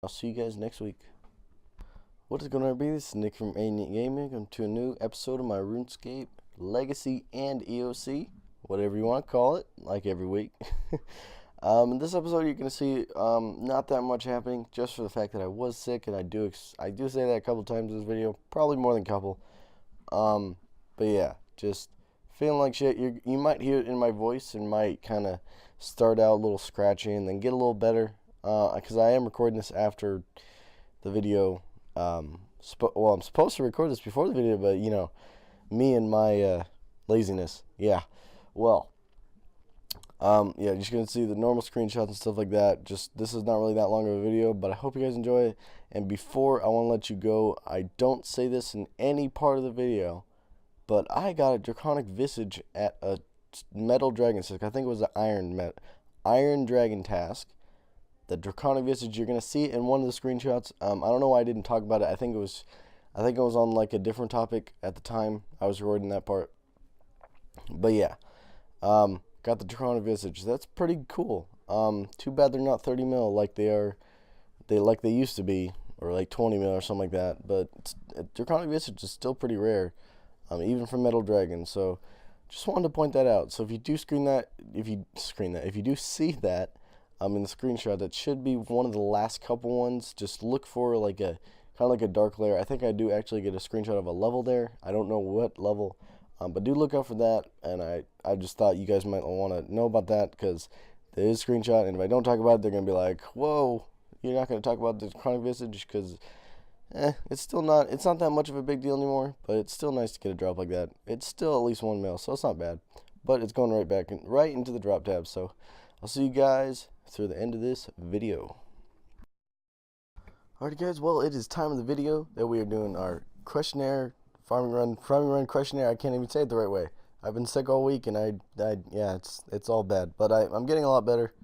I'll see you guys next week. What is going to be? This is Nick from Eddieand. Welcome to a new episode of my Runescape Legacy and EOC, whatever you want to call it, like every week. In this episode, you're going to see not that much happening, just for the fact that I was sick, and I do say that a couple times in this video, probably more than a couple. But yeah, just feeling like shit. You might hear it in my voice, and might kind of start out a little scratchy, and then get a little better, because I am recording this after the video. I'm supposed to record this before the video, but you know, me and my laziness. Yeah, well. Yeah, you're just gonna see the normal screenshots and stuff like that. This is not really that long of a video, but I hope you guys enjoy it. And before I want to let you go, I don't say this in any part of the video, but I got a draconic visage at a metal dragon task. I think it was an iron dragon task. The draconic visage, you're gonna see it in one of the screenshots. I don't know why I didn't talk about it. I think it was on like a different topic at the time I was recording that part. But yeah. Got the draconic visage. That's pretty cool. Too bad they're not 30 mil like they used to be, or like 20 mil or something like that. But draconic visage is still pretty rare, even for metal dragons. So just wanted to point that out. So if you do if you do see that in the screenshot, that should be one of the last couple ones. Just look for like a kind of like a dark layer. I think I do actually get a screenshot of a level there. I don't know what level. But do look out for that, and I just thought you guys might want to know about that, because there is a screenshot, and if I don't talk about it, they're going to be like, whoa, you're not going to talk about the draconic visage, because it's not that much of a big deal anymore, but it's still nice to get a drop like that. It's still at least 1 mil, so it's not bad, but it's going right into the drop tab. So I'll see you guys through the end of this video. Alright guys, well, it is time of the video that we are doing our questionnaire, farming run questionnaire. I can't even say it the right way. I've been sick all week, and yeah, it's all bad, but I'm getting a lot better.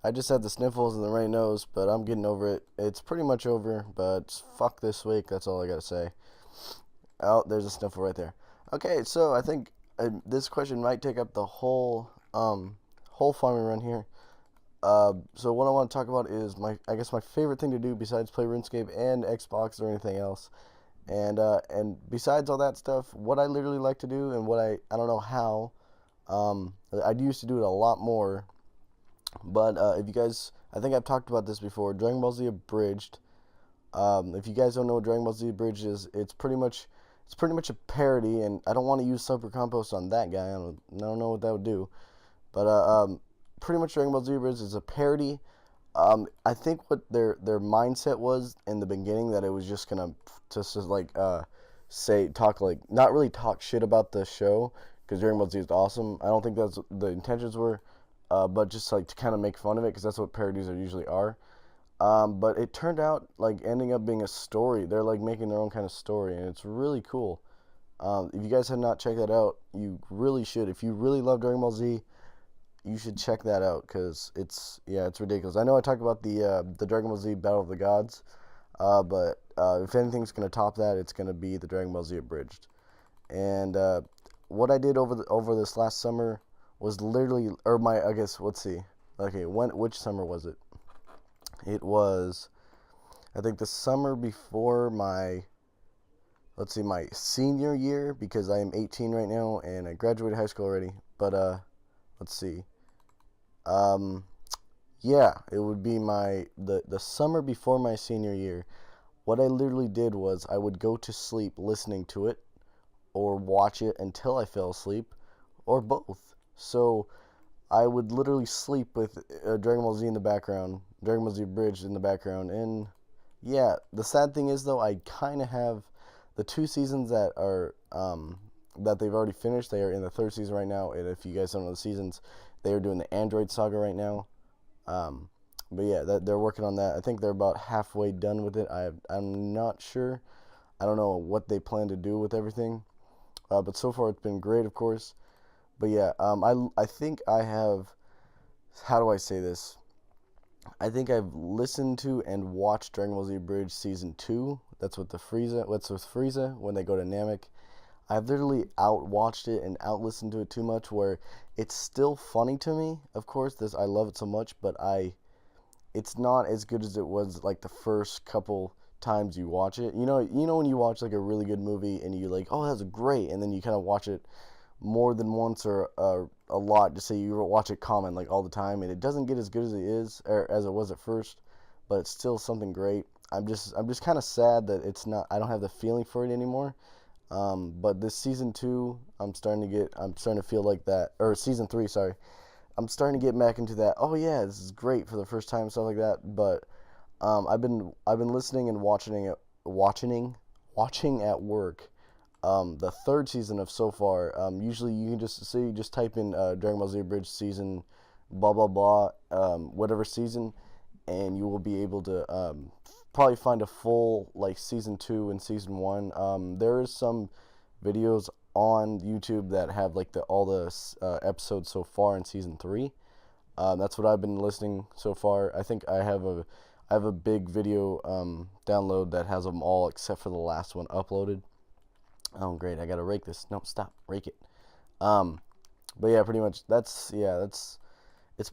I just had the sniffles and the runny nose, but I'm getting over it. It's pretty much over, but fuck this week. That's all I gotta say. Oh, there's a sniffle right there. Okay, so I think this question might take up the whole farming run here. So what I want to talk about is I guess my favorite thing to do besides play RuneScape and Xbox or anything else. And besides all that stuff, what I literally like to do, and what I don't know how, I used to do it a lot more, but if you guys, I think I've talked about this before, Dragon Ball Z Abridged. If you guys don't know what Dragon Ball Z Abridged is, it's pretty much a parody, and I don't want to use Super Compost on that guy. I don't know what that would do, but pretty much Dragon Ball Z Abridged is a parody. I think what their mindset was in the beginning, that it was just gonna not really talk shit about the show, because Dragon Ball Z is awesome. I don't think that's what the intentions were, but just like to kind of make fun of it, because that's what parodies usually are. But it turned out like ending up being a story. They're like making their own kind of story, and it's really cool. If you guys have not checked that out, you really should. If you really love Dragon Ball Z, you should check that out, because it's ridiculous. I know I talked about the Dragon Ball Z Battle of the Gods, but if anything's gonna top that, it's gonna be the Dragon Ball Z Abridged. And what I did over this last summer was literally, let's see, okay, which summer was it? It was, I think, the summer before my senior year, because I am 18 right now and I graduated high school already. But let's see. Yeah, it would be the summer before my senior year. What I literally did was I would go to sleep listening to it, or watch it until I fell asleep, or both. So I would literally sleep with Dragon Ball Z in the background, Dragon Ball Z Abridged in the background. And yeah, the sad thing is, though, I kind of have the 2 seasons that are that they've already finished. They are in the 3rd season right now, and if you guys don't know the seasons, they are doing the Android Saga right now. But yeah, they're working on that. I think they're about halfway done with it. I'm not sure. I don't know what they plan to do with everything. But so far it's been great, of course. But yeah, I think I have, how do I say this? I think I've listened to and watched Dragon Ball Z Bridge Season 2. That's with Frieza, when they go to Namek. I've literally out-watched it and out-listened to it too much, where it's still funny to me, of course. I love it so much, but it's not as good as it was like the first couple times you watch it. You know when you watch like a really good movie and you like, oh, that's great, and then you kind of watch it more than once or a lot, just say you watch it common like all the time, and it doesn't get as good as it is or as it was at first, but it's still something great. I'm just kind of sad that it's not. I don't have the feeling for it anymore. But this season 2, I'm starting to feel like that, or season 3, sorry. I'm starting to get back into that. Oh yeah, this is great for the first time, stuff like that. But I've been listening and watching at work. The third season of so far. Usually you can just type in Dragon Ball Z Bridge season, blah blah blah, whatever season, and you will be able to probably find a full like season 2 and season 1. There is some videos on YouTube that have like all the episodes so far in season 3. That's what I've been listening so far. I think I have a big video download that has them all except for the last one uploaded. Oh great, I gotta rake this. No, stop, rake it. But yeah, pretty much it's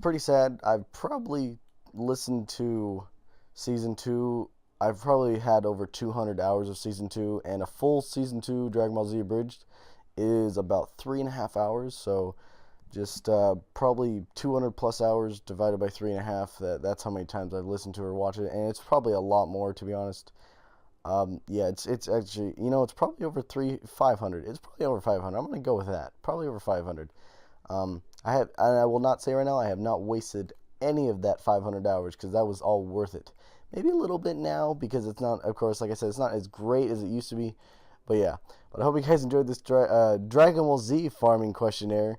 pretty sad. I've probably listened to season 2. I've probably had over 200 hours of season 2, and a full season 2 Dragon Ball Z Abridged is about 3.5 hours. So just probably 200 plus hours divided by 3.5. That's how many times I've listened to or watched it, and it's probably a lot more, to be honest. Yeah, it's actually, it's probably over 500. It's probably over 500. I'm gonna go with that. Probably over 500. I will not say right now I have not wasted any of that 500 hours because that was all worth it. Maybe a little bit now because it's not, of course, like I said, it's not as great as it used to be. But yeah, but I hope you guys enjoyed this Dragon Ball Z farming questionnaire.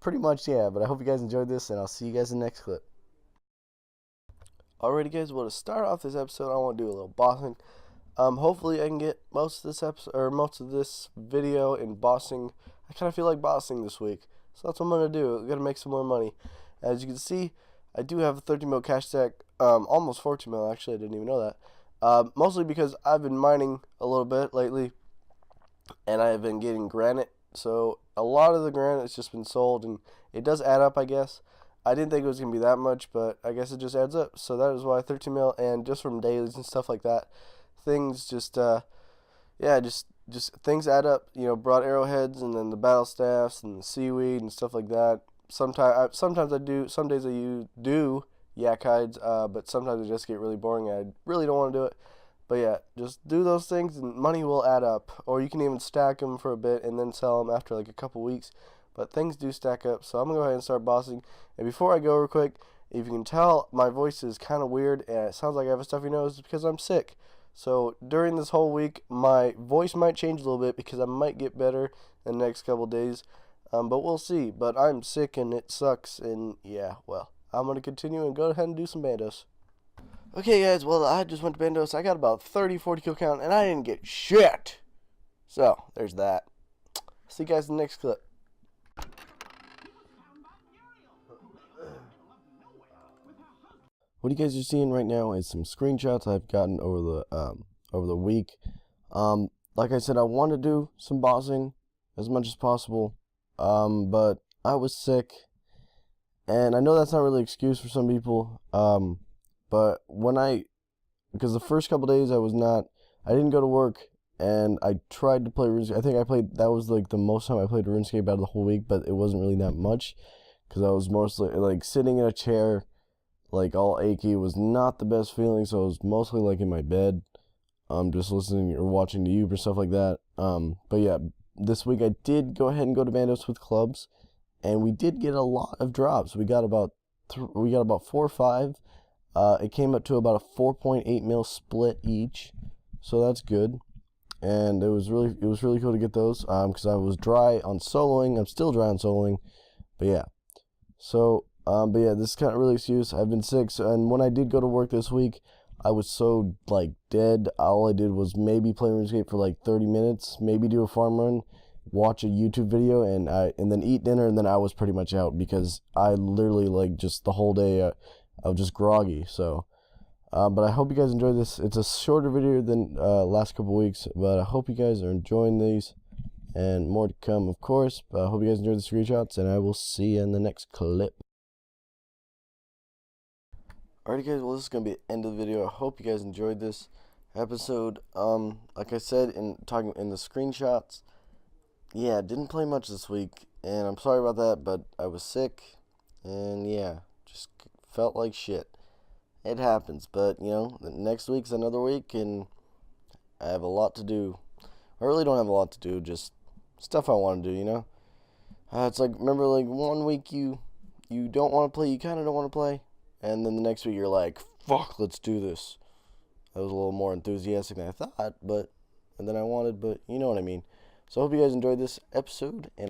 Pretty much, yeah. But I hope you guys enjoyed this, and I'll see you guys in the next clip. Alrighty guys, well, to start off this episode, I want to do a little bossing. Hopefully I can get most of this episode, or most of this video in bossing. I kind of feel like bossing this week, so that's what I'm going to do. I'm going to make some more money. As you can see, I do have a 13 mil cash stack, almost 14 mil, actually, I didn't even know that. Mostly because I've been mining a little bit lately, and I've been getting granite, so a lot of the granite has just been sold, and it does add up, I guess. I didn't think it was going to be that much, but I guess it just adds up. So that is why 13 mil, and just from dailies and stuff like that, things just things add up. Broad arrowheads, and then the battle staffs, and the seaweed, and stuff like that. Sometimes I do, some days I do yak hides, but sometimes it just get really boring, and I really don't want to do it. But yeah, just do those things, and money will add up. Or you can even stack them for a bit, and then sell them after like a couple weeks. But things do stack up, so I'm going to go ahead and start bossing. And before I go real quick, if you can tell, my voice is kind of weird, and it sounds like I have a stuffy nose. It's because I'm sick. So during this whole week, my voice might change a little bit because I might get better in the next couple days. But we'll see. But I'm sick, and it sucks. And yeah, well, I'm going to continue and go ahead and do some bandos. Okay, guys, well, I just went to bandos. I got about 30-40 kill count, and I didn't get shit. So there's that. See you guys in the next clip. What you guys are seeing right now is some screenshots I've gotten over the week. Like I said, I want to do some bossing as much as possible, but I was sick, and I know that's not really an excuse for some people. But because the first couple days I didn't go to work, and I tried to play RuneScape. I think that was like the most time I played RuneScape out of the whole week, but it wasn't really that much because I was mostly like sitting in a chair, like all achy. It was not the best feeling, so I was mostly like in my bed, just listening or watching to YouTube or stuff like that. But yeah, this week I did go ahead and go to Bandos with clubs, and we did get a lot of drops. We got about 4 or 5. It came up to about a 4.8 mil split each, so that's good. And it was really cool to get those, because I was dry on soloing. I'm still dry on soloing, but yeah. So, but yeah, this is kind of really excuse. I've been sick, and when I did go to work this week, I was so like dead. All I did was maybe play RuneScape for like 30 minutes, maybe do a farm run, watch a YouTube video, and then eat dinner, and then I was pretty much out because I literally like just the whole day I was just groggy. So. But I hope you guys enjoyed this. It's a shorter video than last couple weeks, but I hope you guys are enjoying these, and more to come, of course. But I hope you guys enjoyed the screenshots, and I will see you in the next clip. Alrighty guys, well this is gonna be the end of the video. I hope you guys enjoyed this episode. Like I said in talking in the screenshots, yeah, didn't play much this week, and I'm sorry about that, but I was sick, and yeah, just felt like shit. It happens, but you know, next week's another week, and I have a lot to do. I really don't have a lot to do, just stuff I want to do, you know? It's like, remember, like, one week you don't want to play, you kind of don't want to play, and then the next week you're like, fuck, let's do this. I was a little more enthusiastic than I thought, and then I wanted, but you know what I mean. So I hope you guys enjoyed this episode, and